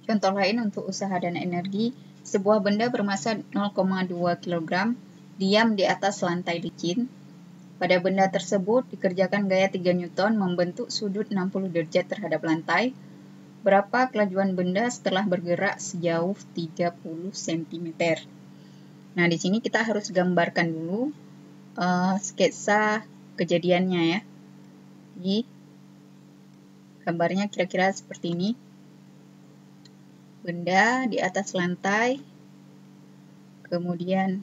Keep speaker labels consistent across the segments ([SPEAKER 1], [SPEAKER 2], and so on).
[SPEAKER 1] Contoh lain untuk usaha dan energi, sebuah benda bermassa 0,2 kg diam di atas lantai licin. Pada benda tersebut dikerjakan gaya 3 Newton membentuk sudut 60 derajat terhadap lantai. Berapa kelajuan benda setelah bergerak sejauh 30 cm? Nah, di sini kita harus gambarkan dulu sketsa kejadiannya ya. Jadi, gambarnya kira-kira seperti ini. Benda di atas lantai, kemudian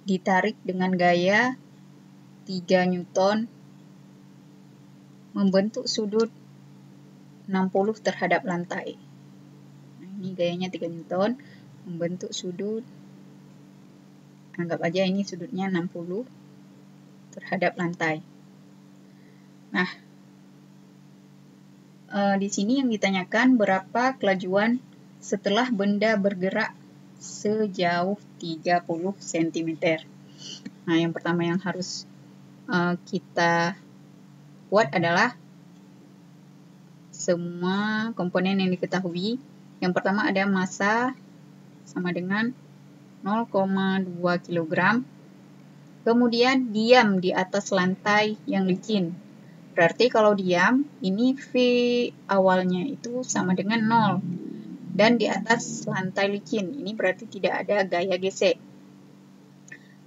[SPEAKER 1] ditarik dengan gaya 3 Newton membentuk sudut 60 terhadap lantai. Nah, ini gayanya 3 Newton membentuk sudut, anggap aja ini sudutnya 60 terhadap lantai. Nah, di sini yang ditanyakan berapa kelajuan setelah benda bergerak sejauh 30 cm. Nah, yang pertama yang harus kita buat adalah semua komponen yang diketahui. Yang pertama ada massa sama dengan 0,2 kg. Kemudian diam di atas lantai yang licin. Berarti kalau diam, ini V awalnya itu sama dengan 0. Dan di atas lantai licin, ini berarti tidak ada gaya gesek.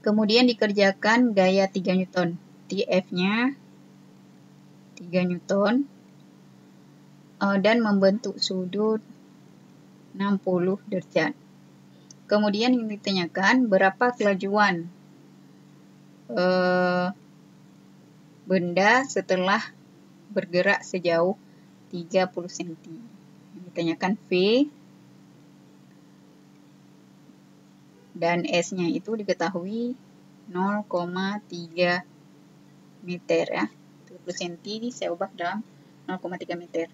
[SPEAKER 1] Kemudian dikerjakan gaya 3 Newton. F-nya 3 Newton. Dan membentuk sudut 60 derajat. Kemudian yang ditanyakan berapa kelajuan benda setelah bergerak sejauh 30 cm. Ditanyakan V dan S-nya itu diketahui 0,3 meter ya. 30 cm saya ubah dalam 0,3 meter.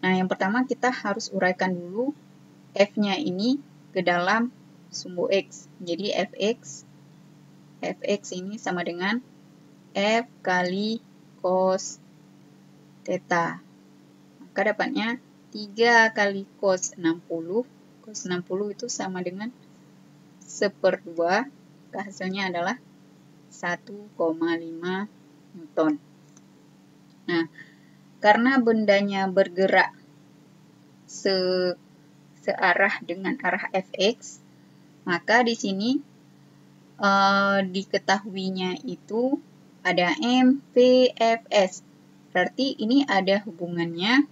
[SPEAKER 1] Nah, yang pertama kita harus uraikan dulu F-nya ini ke dalam sumbu X. Jadi Fx ini sama dengan F kali cos theta. Maka dapatnya 3 kali cos 60. Cos 60 itu sama dengan 1/2. Maka hasilnya adalah 1,5 Newton. Nah, karena bendanya bergerak searah dengan arah Fx, maka di sini diketahuinya itu ada MVFS. Berarti ini ada hubungannya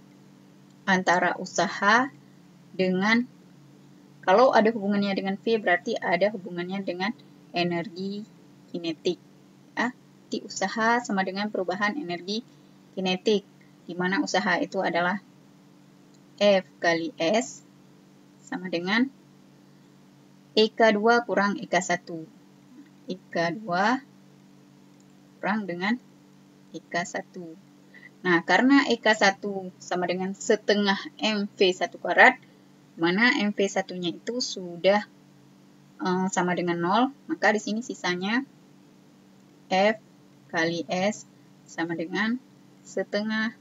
[SPEAKER 1] antara usaha dengan, kalau ada hubungannya dengan V berarti ada hubungannya dengan energi kinetik. Ya, T usaha sama dengan perubahan energi kinetik, di mana usaha itu adalah F kali S sama dengan EK2 kurang EK1. EK2 kurang dengan EK1. Nah, karena EK1 sama dengan setengah MV1 kuadrat, mana MV1-nya itu sudah sama dengan 0, maka di sini sisanya F kali S sama dengan setengah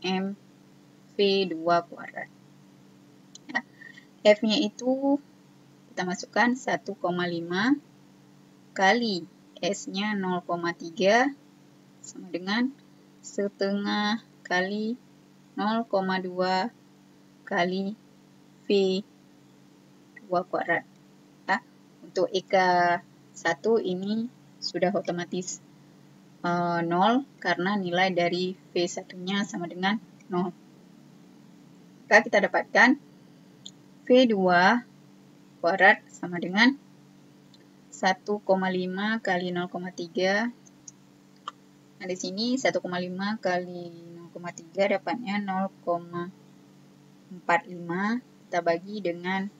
[SPEAKER 1] MV2 kuadrat. Ya. F-nya itu kita masukkan 1,5 kali S-nya 0,3 sama dengan setengah kali 0,2 kali V2 kuadrat. Ya. Untuk EK1 ini sudah otomatis 0 karena nilai dari V1-nya sama dengan 0. Maka kita dapatkan V2 kuadrat sama dengan 1,5 kali 0,3. Nah, di sini 1,5 kali 0,3 dapatnya 0,45. Kita bagi dengan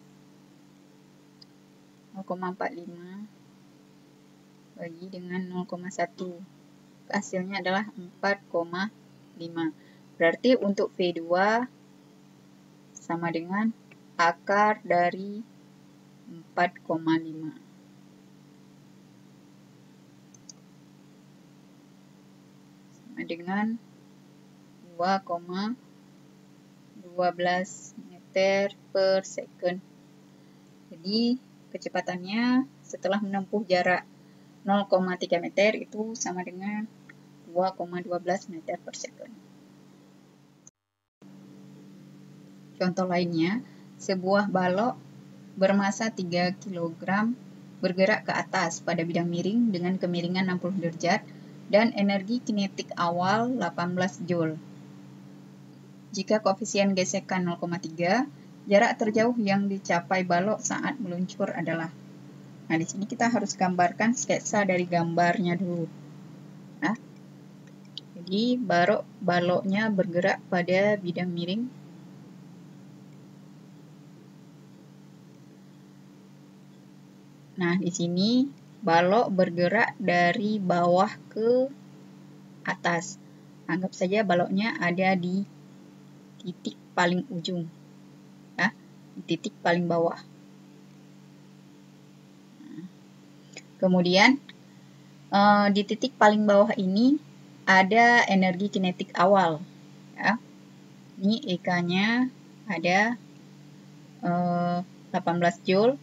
[SPEAKER 1] 0,45 bagi dengan 0,1. Hasilnya adalah 4,5. Berarti untuk V2 sama dengan akar dari 4,5. Sama dengan 2,12 meter per second. Jadi kecepatannya setelah menempuh jarak 0,3 meter itu sama dengan 2,12 meter per second. Contoh lainnya, sebuah balok bermasa 3 kg bergerak ke atas pada bidang miring dengan kemiringan 60 derajat dan energi kinetik awal 18 Joule. Jika koefisien gesekan 0,3, jarak terjauh yang dicapai balok saat meluncur adalah. Nah, di sini kita harus gambarkan sketsa dari gambarnya dulu. Nah, jadi baloknya bergerak pada bidang miring. Nah, di sini balok bergerak dari bawah ke atas. Anggap saja baloknya ada di titik paling ujung. Ya, di titik paling bawah. Kemudian di titik paling bawah ini ada energi kinetik awal. Ya. Ini EK-nya ada 18 Joule.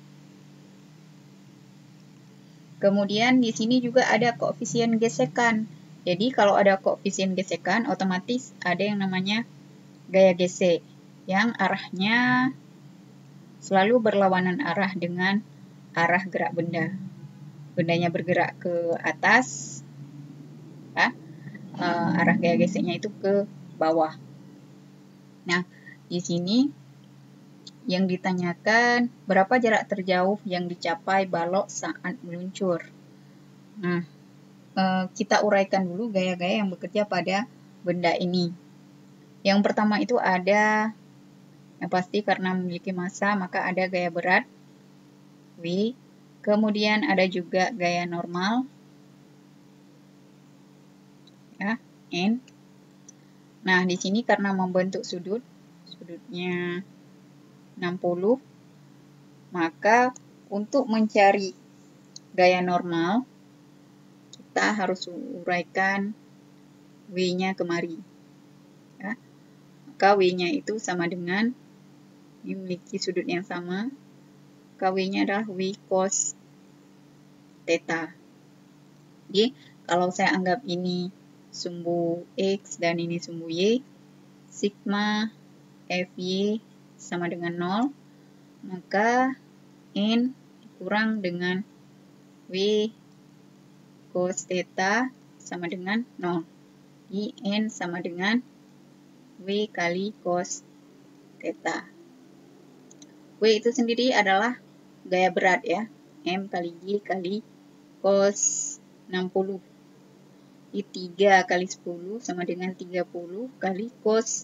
[SPEAKER 1] Kemudian di sini juga ada koefisien gesekan. Jadi kalau ada koefisien gesekan, otomatis ada yang namanya gaya gesek, yang arahnya selalu berlawanan arah dengan arah gerak benda. Bendanya bergerak ke atas, ya, arah gaya geseknya itu ke bawah. Nah, di sini yang ditanyakan berapa jarak terjauh yang dicapai balok saat meluncur. Nah, kita uraikan dulu gaya-gaya yang bekerja pada benda ini. Yang pertama itu ada, yang pasti karena memiliki massa maka ada gaya berat, W. Kemudian ada juga gaya normal, ya, N. Nah, di sini karena membentuk sudutnya 60, maka untuk mencari gaya normal, kita harus uraikan W-nya kemari. Ya. Maka W-nya itu sama dengan, ini memiliki sudut yang sama, maka W-nya adalah W cos theta. Jadi, kalau saya anggap ini sumbu X dan ini sumbu Y, sigma Fy sama dengan 0, maka N dikurang dengan W cos theta sama dengan 0. Jadi, N sama dengan W kali cos theta. W itu sendiri adalah gaya berat, ya. M kali G kali cos 60. Jadi 3 kali 10 sama dengan 30 kali cos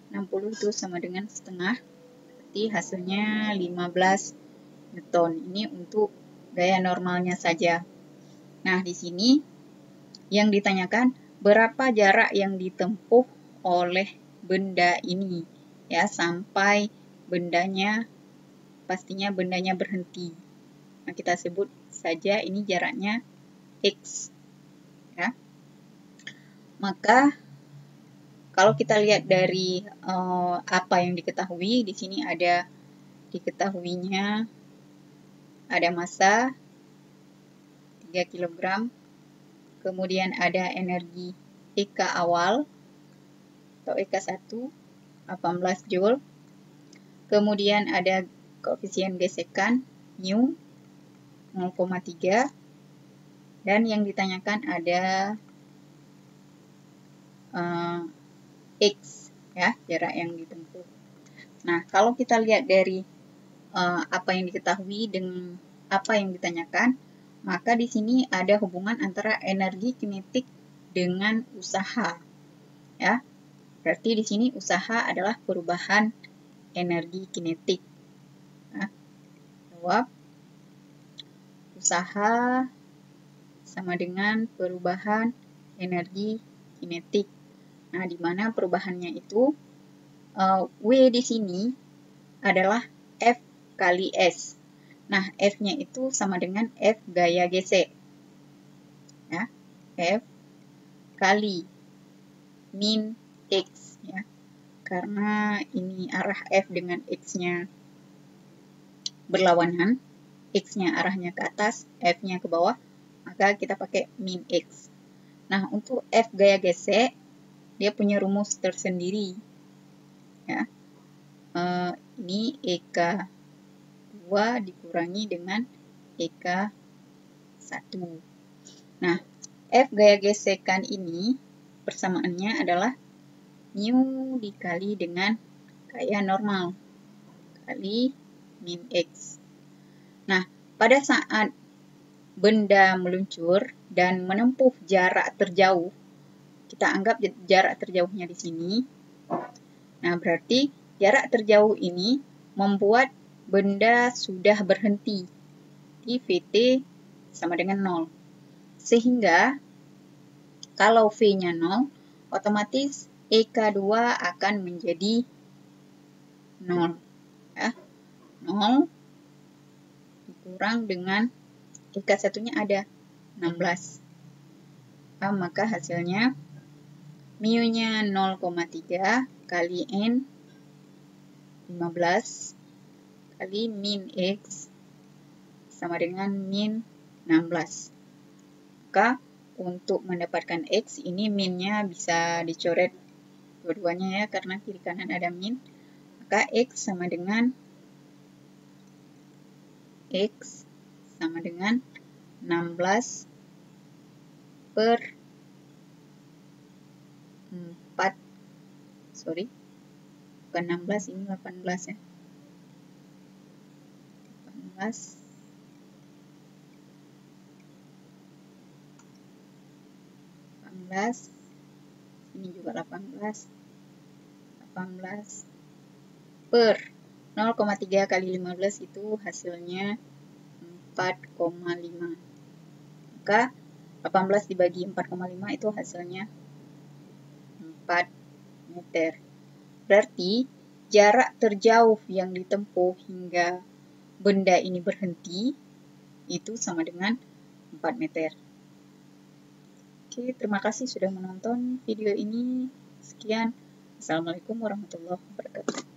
[SPEAKER 1] 60 itu sama dengan setengah. Berarti hasilnya 15 Newton. Ini untuk gaya normalnya saja. Nah, di sini yang ditanyakan berapa jarak yang ditempuh oleh benda ini, ya, sampai pastinya bendanya berhenti. Nah, kita sebut saja ini jaraknya X, ya. Maka kalau kita lihat dari apa yang diketahui, di sini ada diketahuinya ada massa 3 kg, kemudian ada energi EK awal atau EK1 18 Joule, kemudian ada koefisien gesekan mu 0,3, dan yang ditanyakan ada X, ya, jarak yang ditempuh. Nah, kalau kita lihat dari apa yang diketahui dengan apa yang ditanyakan, maka di sini ada hubungan antara energi kinetik dengan usaha, ya. Berarti di sini usaha adalah perubahan energi kinetik. Nah, jawab usaha sama dengan perubahan energi kinetik. Nah, di mana perubahannya itu W di sini adalah F kali S. Nah, F-nya itu sama dengan F gaya gesek. Ya, F kali min X ya. Karena ini arah F dengan X-nya berlawanan, X-nya arahnya ke atas, F-nya ke bawah, maka kita pakai min X. Nah, untuk F gaya gesek, dia punya rumus tersendiri. Ya. Ini EK2 dikurangi dengan EK1. Nah, F gaya gesekan ini persamaannya adalah mu dikali dengan gaya normal kali min X. Nah, pada saat benda meluncur dan menempuh jarak terjauh, kita anggap jarak terjauhnya di sini. Nah, berarti jarak terjauh ini membuat benda sudah berhenti di VT sama dengan 0. Sehingga kalau V-nya 0, otomatis EK2 akan menjadi 0. Ya. 0 dikurang dengan EK1-nya ada 16. Maka hasilnya mu-nya 0,3 kali N 15 kali min X sama dengan min 16. Maka untuk mendapatkan X ini minnya bisa dicoret dua-duanya ya, karena kiri kanan ada min. Maka X sama dengan 16 per 4. Sorry. Bukan 16, ini 18 ya. 18 ini juga 18 per 0,3 kali 15 itu hasilnya 4,5. Maka 18 dibagi 4,5 itu hasilnya 4 meter. Berarti jarak terjauh yang ditempuh hingga benda ini berhenti itu sama dengan 4 meter. Oke, terima kasih sudah menonton video ini. Sekian. Assalamualaikum warahmatullahi wabarakatuh.